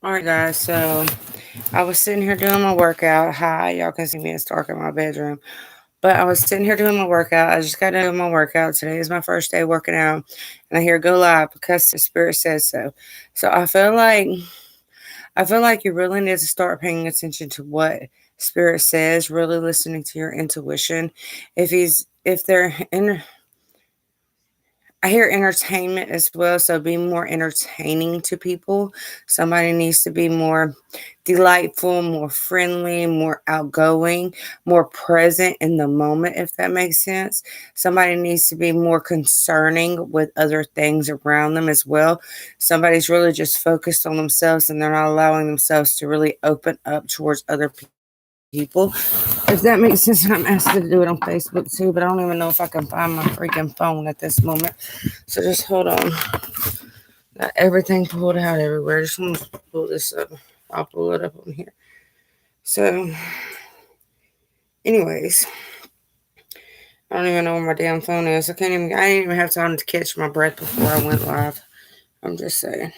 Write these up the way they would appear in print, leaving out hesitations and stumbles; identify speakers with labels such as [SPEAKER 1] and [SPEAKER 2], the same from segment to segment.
[SPEAKER 1] Alright, guys, so I was sitting here doing my workout. Hi, y'all can see me, it's dark in my bedroom. But I was sitting here doing my workout. I just got done doing my workout. Today is my first day working out. And I hear go live because the spirit says so. So I feel like you really need to start paying attention to what spirit says, really listening to your intuition. If they're in I hear entertainment as well, so be more entertaining to people. Somebody needs to be more delightful, more friendly, more outgoing, more present in the moment, if that makes sense. Somebody needs to be more concerning with other things around them as well. Somebody's really just focused on themselves and they're not allowing themselves to really open up towards other people. If that makes sense, and I'm asked to do it on Facebook too, but I don't even know if I can find my freaking phone at this moment. So just hold on. Got everything pulled out everywhere. Just want to pull this up. I'll pull it up on here. So, anyways, I don't even know where my damn phone is. I didn't even have time to catch my breath before I went live. I'm just saying.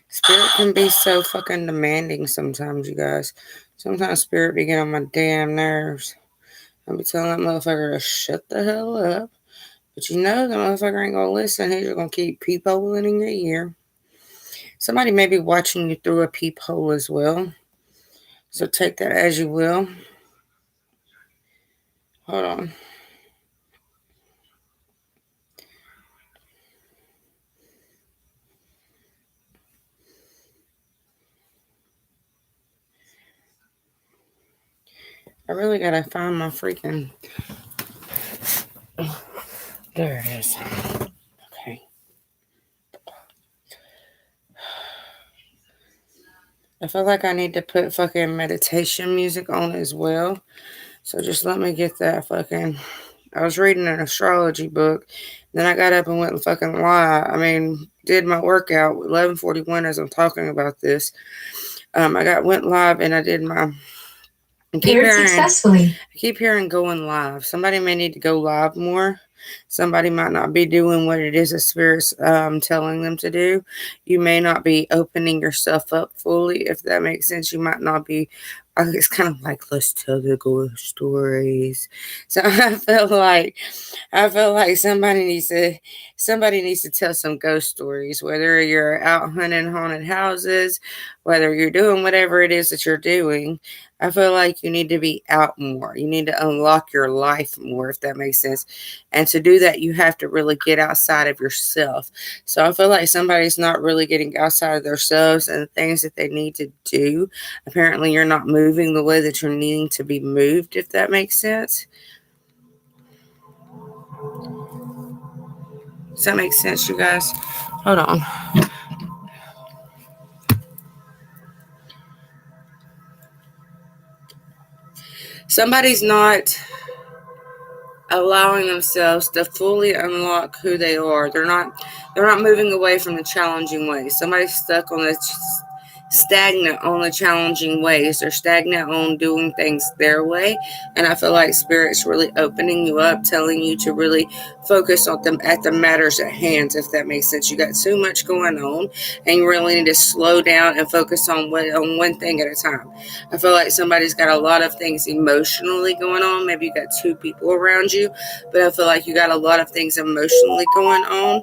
[SPEAKER 1] Spirit can be so fucking demanding sometimes, you guys. Sometimes spirit be getting on my damn nerves. I'll be telling that motherfucker to shut the hell up. But you know the motherfucker ain't gonna listen. He's just gonna keep peepholing in your ear. Somebody may be watching you through a peephole as well. So take that as you will. Hold on. I really gotta find my freaking. There it is. Okay. I feel like I need to put fucking meditation music on as well. So just let me get that fucking. I was reading an astrology book. Then I got up and went and fucking did my workout 11:41 as I'm talking about this. Went live and I did my. I keep hearing going live. Somebody may need to go live more. Somebody might not be doing what it is the spirit's telling them to do. You may not be opening yourself up fully, if that makes sense. You might not be. It's kind of like let's tell the ghost stories. So I feel like somebody needs to tell some ghost stories. Whether you're out hunting haunted houses, whether you're doing whatever it is that you're doing, I feel like you need to be out more. You need to unlock your life more, if that makes sense. And to do that, you have to really get outside of yourself. So I feel like somebody's not really getting outside of themselves and the things that they need to do. Apparently, you're not moving the way that you're needing to be moved, if that makes sense. Does that make sense, you guys? Hold on. Somebody's not allowing themselves to fully unlock who they are. They're not moving away from the challenging ways. Somebody's stuck on the stagnant on the challenging ways. They're stagnant on doing things their way. And I feel like spirit's really opening you up, telling you to really focus on them at the matters at hand, if that makes sense. You got too much going on and you really need to slow down and focus on one thing at a time. I feel like somebody's got a lot of things emotionally going on. Maybe you got two people around you, but I feel like you got a lot of things emotionally going on.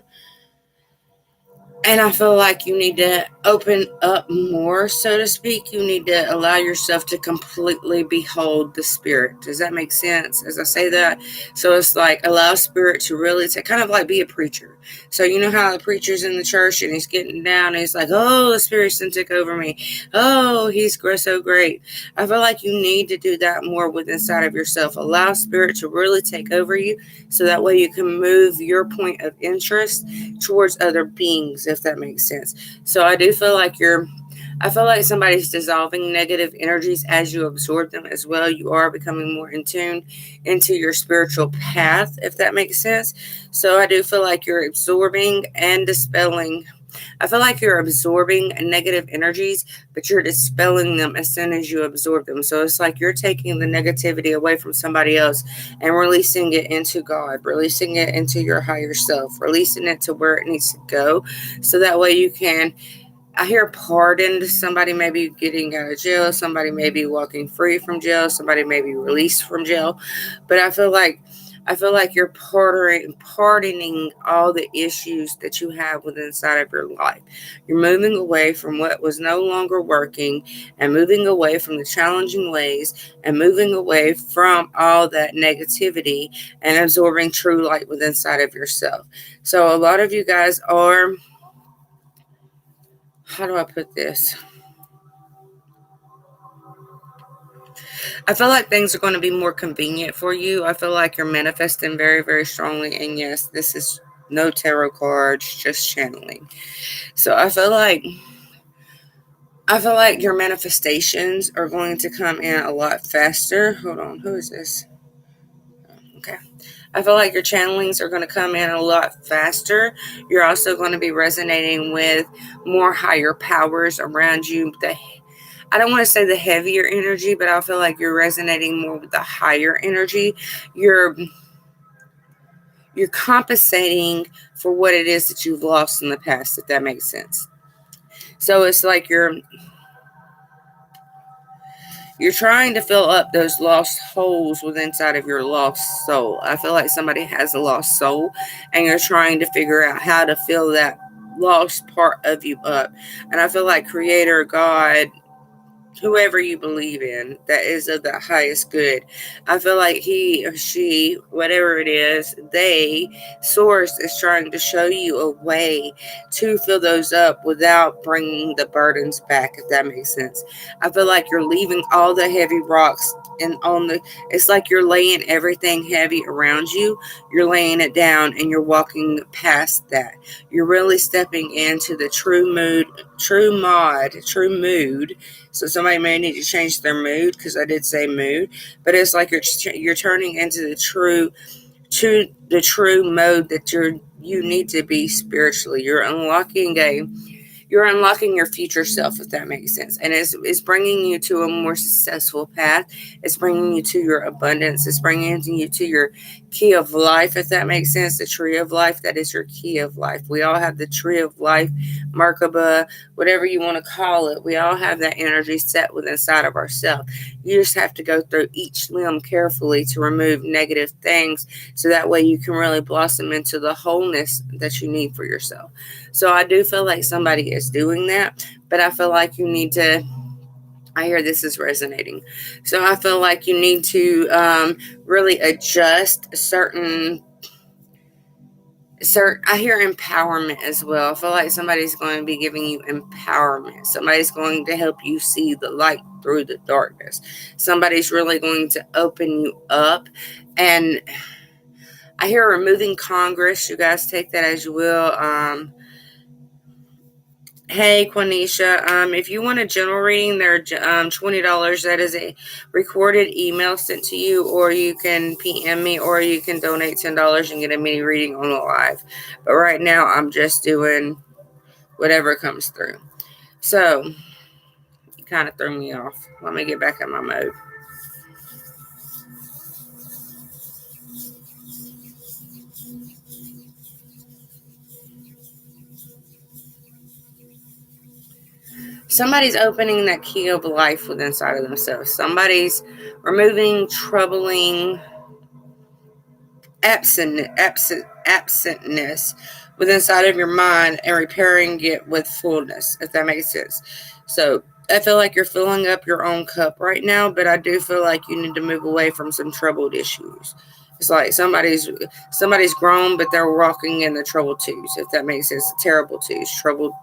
[SPEAKER 1] And I feel like you need to open up more, so to speak. You need to allow yourself to completely behold the spirit. Does that make sense as I say that? So it's like allow spirit to really kind of like be a preacher. So you know how the preacher's in the church and he's getting down and he's like, oh, the spirit's done took over me. Oh, he's so great. I feel like you need to do that more with inside of yourself. Allow spirit to really take over you so that way you can move your point of interest towards other beings, if that makes sense. So I feel like somebody's dissolving negative energies as you absorb them as well. You are becoming more in tune into your spiritual path, if that makes sense. So I do feel like you're absorbing and dispelling I feel like you're absorbing negative energies, but you're dispelling them as soon as you absorb them. So it's like you're taking the negativity away from somebody else and releasing it into God, releasing it into your higher self, releasing it to where it needs to go. So that way you can, I hear pardoned. Somebody may be getting out of jail. Somebody may be walking free from jail. Somebody may be released from jail. But I feel like you're pardoning all the issues that you have within inside of your life. You're moving away from what was no longer working, and moving away from the challenging ways, and moving away from all that negativity, and absorbing true light within inside of yourself. So a lot of you guys are, how do I put this? I feel like things are going to be more convenient for you. I feel like you're manifesting very, very strongly. And yes, this is no tarot cards, just channeling. So I feel like your manifestations are going to come in a lot faster. Hold on, who is this? Okay. I feel like your channelings are going to come in a lot faster. You're also going to be resonating with more higher powers around you. I don't want to say the heavier energy, but I feel like you're resonating more with the higher energy. You're compensating for what it is that you've lost in the past, if that makes sense. So it's like you're trying to fill up those lost holes within inside of your lost soul. I feel like somebody has a lost soul, and you're trying to figure out how to fill that lost part of you up. And I feel like Creator, God, whoever you believe in that is of the highest good, I feel like he or she, whatever it is, source is trying to show you a way to fill those up without bringing the burdens back, if that makes sense. I feel like you're leaving all the heavy rocks and it's like you're laying everything heavy around you. You're laying it down and you're walking past that. You're really stepping into the true mood. So somebody may need to change their mood, because I did say mood, but it's like you're turning into the true mode that you need to be spiritually. You're unlocking your future self, if that makes sense. And it's bringing you to a more successful path. It's bringing you to your abundance. It's bringing you to your key of life, if that makes sense. The tree of life, that is your key of life. We all have the tree of life, Merkaba, whatever you want to call it. We all have that energy set within inside of ourselves. You just have to go through each limb carefully to remove negative things, so that way you can really blossom into the wholeness that you need for yourself. So I do feel like somebody is doing that, but I feel like you need to, I hear this is resonating. So I feel like you need to really adjust I hear empowerment as well. I feel like somebody's going to be giving you empowerment. Somebody's going to help you see the light through the darkness. Somebody's really going to open you up. And I hear removing Congress. You guys take that as you will. Hey, Quanisha, if you want a general reading, they're $20. That is a recorded email sent to you, or you can PM me, or you can donate $10 and get a mini reading on the live. But right now, I'm just doing whatever comes through. So, you kind of threw me off. Let me get back in my mode. Somebody's opening that key of life within inside of themselves. Somebody's removing troubling absentness within inside of your mind and repairing it with fullness, if that makes sense. So I feel like you're filling up your own cup right now, but I do feel like you need to move away from some troubled issues. It's like somebody's grown, but they're walking in the troubled twos, if that makes sense. Terrible twos, troubled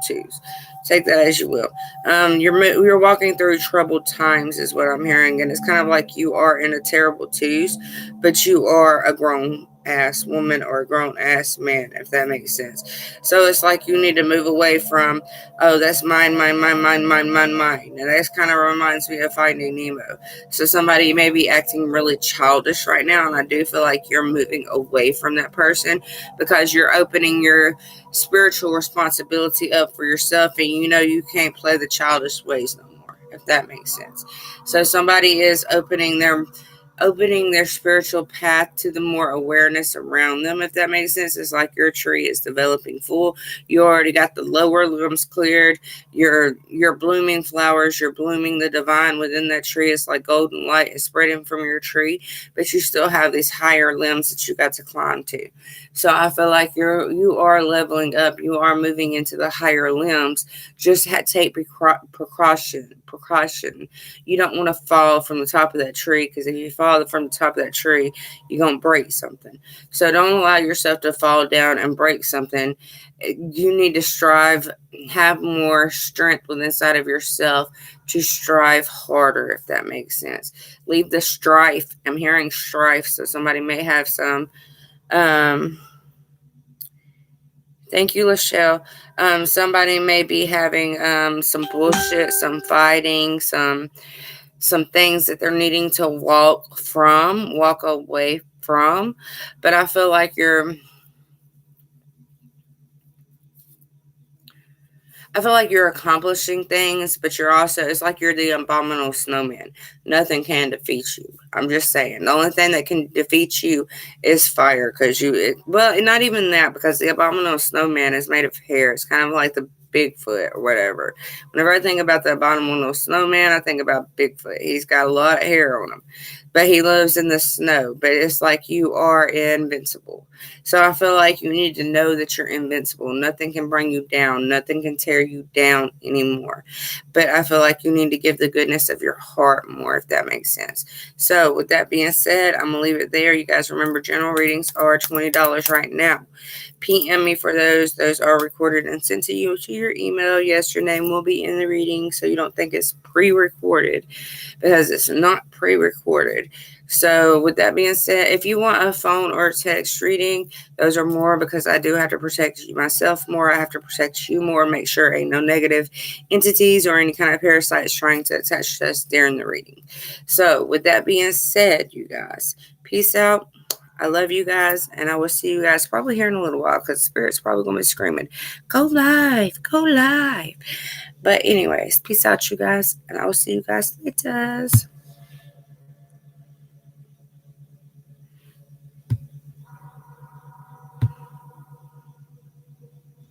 [SPEAKER 1] twos. Take that as you will. You're walking through troubled times, is what I'm hearing, and it's kind of like you are in a terrible twos, but you are a grown ass woman or a grown ass man, if that makes sense. So it's like you need to move away from, oh, that's mine, mine, mine, mine, mine, mine, mine. And that kind of reminds me of Finding Nemo. So somebody may be acting really childish right now, and I do feel like you're moving away from that person because you're opening your spiritual responsibility up for yourself, and you know you can't play the childish ways no more, if that makes sense. So somebody is opening their spiritual path to the more awareness around them, if that makes sense. It's like your tree is developing full. You already got the lower limbs cleared. You're blooming flowers. You're blooming the divine within that tree. It's like golden light is spreading from your tree, but you still have these higher limbs that you got to climb to. So I feel like you are leveling up. You are moving into the higher limbs. Just take precaution. You don't want to fall from the top of that tree, because if you fall from the top of that tree, you're going to break something. So don't allow yourself to fall down and break something. You need to strive, have more strength within inside of yourself to strive harder, if that makes sense. Leave the strife. I'm hearing strife, so somebody may have some. Thank you, Lachelle. Somebody may be having some bullshit, some fighting, some things that they're needing to walk away from. But I feel like you're accomplishing things, but you're also, it's like you're the abominable snowman. Nothing can defeat you. I'm just saying. The only thing that can defeat you is fire, because well, not even that, because the abominable snowman is made of hair. It's kind of like the Bigfoot or whatever. Whenever I think about the abominable snowman, I think about Bigfoot. He's got a lot of hair on him, but he lives in the snow. But it's like you are invincible. So I feel like you need to know that you're invincible. Nothing can bring you down. Nothing can tear you down anymore. But I feel like you need to give the goodness of your heart more, if that makes sense. So with that being said, I'm going to leave it there. You guys remember general readings are $20 right now. PM me for those. Those are recorded and sent to you to your email. Yes, your name will be in the reading, so you don't think it's pre-recorded, because it's not pre-recorded. So with that being said, if you want a phone or text reading, those are more, because I do have to protect myself more. I have to protect you more, make sure ain't no negative entities or any kind of parasites trying to attach to us during the reading. So with that being said, you guys, peace out. I love you guys, and I will see you guys probably here in a little while, because Spirit's probably going to be screaming, go live, go live. But anyways, peace out, you guys, and I will see you guys later.